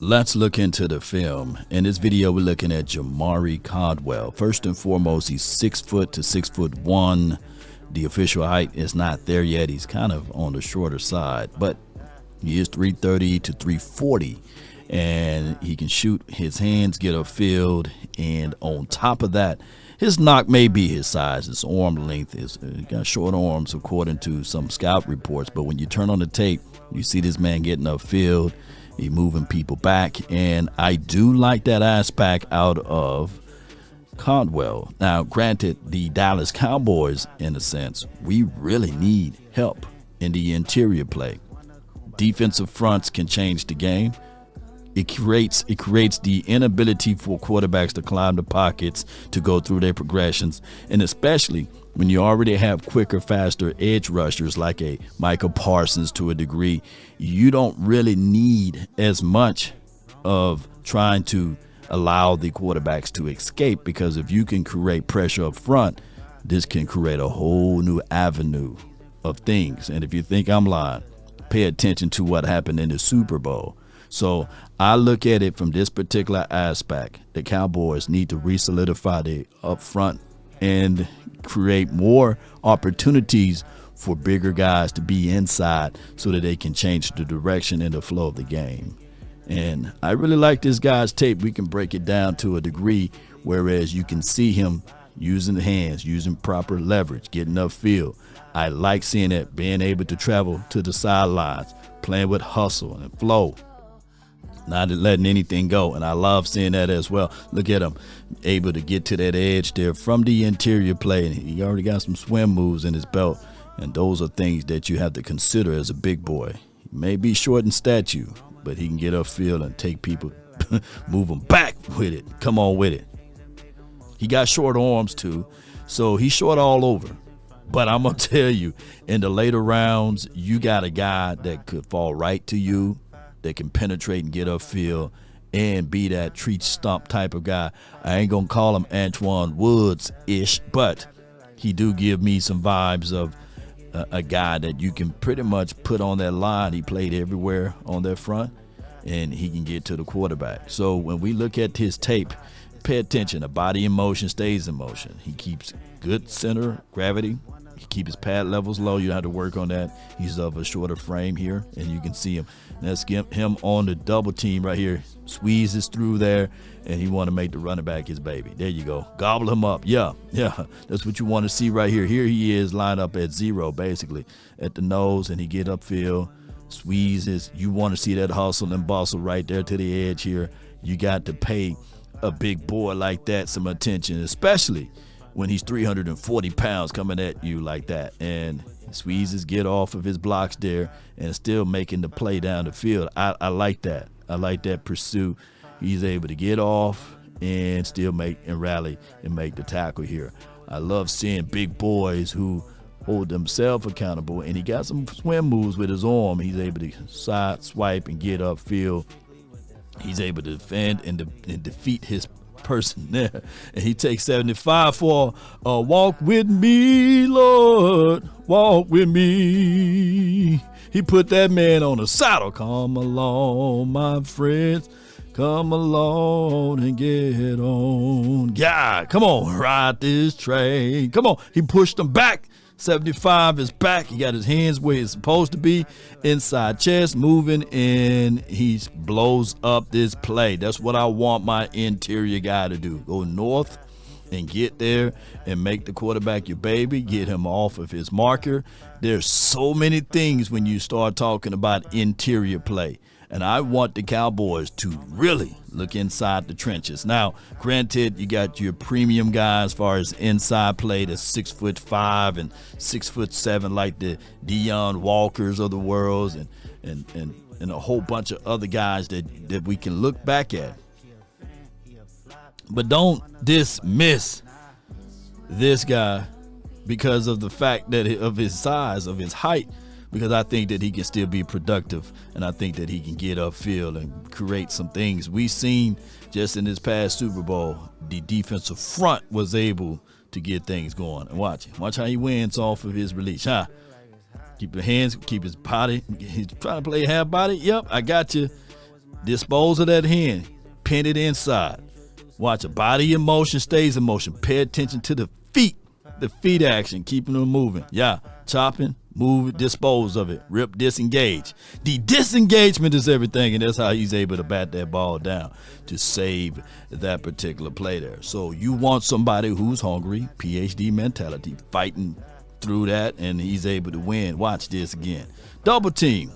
Let's look into the film. In this video, we're looking at Jamaree Caldwell. First and foremost, he's 6 foot to 6'1". The official height is not there yet. He's kind of on the shorter side, but he is 330 to 340, and he can shoot. His hands get upfield, and on top of that, his knock may be his size. His arm length is he got short arms according to some scout reports, but when you turn on the tape, you see this man getting upfield. He moving people back, and I do like that aspect out of Codwell. Now, granted, the Dallas Cowboys, in a sense, we really need help in the interior play. Defensive fronts can change the game. It creates the inability for quarterbacks to climb the pockets, to go through their progressions, and especially when you already have quicker, faster edge rushers like a Michael Parsons to a degree, you don't really need as much of trying to allow the quarterbacks to escape, because if you can create pressure up front, this can create a whole new avenue of things. And if you think I'm lying, pay attention to what happened in the Super Bowl. So I look at it from this particular aspect. The Cowboys need to re-solidify the up front and create more opportunities for bigger guys to be inside so that they can change the direction and the flow of the game. And I really like this guy's tape. We can break it down to a degree, whereas you can see him using the hands, using proper leverage, getting upfield. I like seeing it, being able to travel to the sidelines, playing with hustle and flow, not letting anything go. And I love seeing that as well. Look at him able to get to that edge there from the interior play, and he already got some swim moves in his belt, and those are things that you have to consider as a big boy. He may be short in stature, but he can get upfield and take people, move them back with it. Come on with it. He got short arms too, so he's short all over. But I'm going to tell you, in the later rounds, you got a guy that could fall right to you, that can penetrate and get upfield and be that tree stump type of guy. I ain't going to call him Antoine Woods-ish, but he do give me some vibes of a guy that you can pretty much put on that line. He played everywhere on that front, and he can get to the quarterback. So when we look at his tape, pay attention. The body in motion stays in motion. He keeps good center gravity. He keeps his pad levels low. You don't have to work on that. He's of a shorter frame here, and you can see him. Let's get him on the double team right here. Squeezes through there, and he want to make the running back his baby. There you go. Gobble him up. Yeah. That's what you want to see right here. Here he is lined up at zero, basically, at the nose, and he get upfield, squeezes. You want to see that hustle and bustle right there to the edge here. You got to pay a big boy like that some attention, especially when he's 340 pounds coming at you like that, and squeezes, get off of his blocks there, and still making the play down the field. I like that. I like that pursuit. He's able to get off and still make and rally and make the tackle here. I love seeing big boys who hold themselves accountable, and he got some swim moves with his arm. He's able to side swipe and get upfield. He's able to defend and defeat his person there, and he takes 75 for a walk with me, Lord, walk with me. He put that man on a saddle. Come along, my friends, come along and get on. Yeah, come on, ride this train. Come on. He pushed him back. 75 is back. He got his hands where he's supposed to be, inside chest, moving, and he blows up this play. That's what I want my interior guy to do. Go north and get there and make the quarterback your baby. Get him off of his marker. There's so many things when you start talking about interior play. And I want the Cowboys to really look inside the trenches. Now, granted, you got your premium guys as far as inside play that's 6'5" and 6'7", like the Deion Walkers of the world, and a whole bunch of other guys that we can look back at. But don't dismiss this guy because of the fact that of his size, of his height, because I think that he can still be productive, and I think that he can get upfield and create some things. We've seen just in this past Super Bowl, the defensive front was able to get things going. And watch how he wins off of his release. Keep the hands, keep his body. He's trying to play half body. Yep, I got you. Dispose of that hand. Pin it inside. Watch it. Body in motion stays in motion. Pay attention to the feet. The feet action. Keeping them moving. Yeah. Chopping. Move it. Dispose of it. Rip. Disengage. The disengagement is everything, and that's how he's able to bat that ball down to save that particular play there. So you want somebody who's hungry, PhD mentality, fighting through that, and he's able to win. Watch this again. Double team.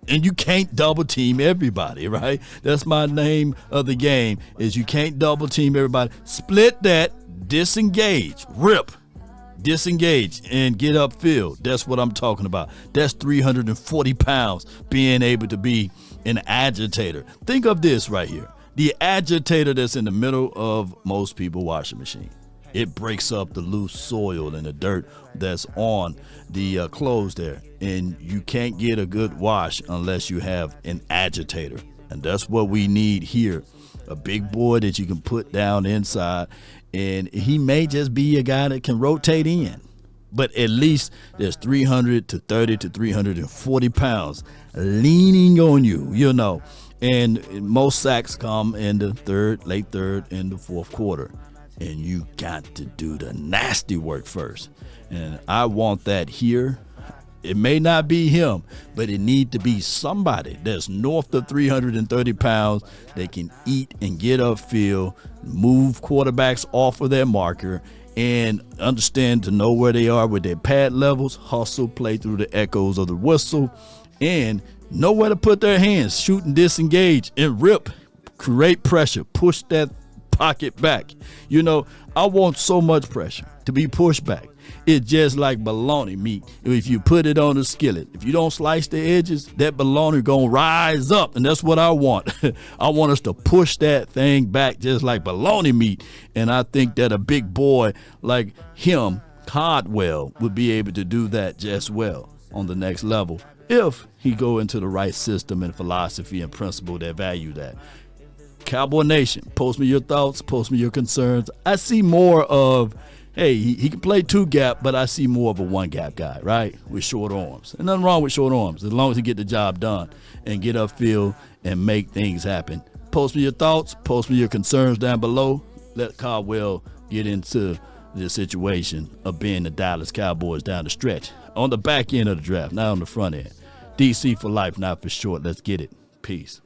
And you can't double team everybody, right? That's my name of the game, is you can't double team everybody. Split that, disengage, rip, disengage, and get upfield. That's what I'm talking about. That's 340 pounds being able to be an agitator. Think of this right here. The agitator that's in the middle of most people's washing machine. It breaks up the loose soil and the dirt that's on the clothes there. And you can't get a good wash unless you have an agitator. And that's what we need here. A big boy that you can put down inside. And he may just be a guy that can rotate in. But at least there's 330 to 340 pounds leaning on you, you know. And most sacks come in the third, late third, and the fourth quarter. And you got to do the nasty work first. And I want that here. It may not be him, but it need to be somebody that's north of 330 pounds that can eat and get upfield, move quarterbacks off of their marker, and understand to know where they are with their pad levels, hustle, play through the echoes of the whistle, and know where to put their hands, shoot and disengage, and rip, create pressure, push that pocket back. You know, I want so much pressure to be pushed back. It's just like bologna meat. If you put it on the skillet, if you don't slice the edges, that bologna gonna rise up, and that's what I want. I want us to push that thing back just like bologna meat, and I think that a big boy like him, Codwell, would be able to do that just well on the next level if he go into the right system and philosophy and principle that value that. Cowboy Nation, post me your thoughts, post me your concerns. I see more of, hey, he can play two gap, but I see more of a one gap guy, right? With short arms. And nothing wrong with short arms, as long as he get the job done and get upfield and make things happen. Post me your thoughts, post me your concerns down below. Let Cowboy get into the situation of being the Dallas Cowboys down the stretch. On the back end of the draft, not on the front end. DC for life, not for short. Let's get it. Peace.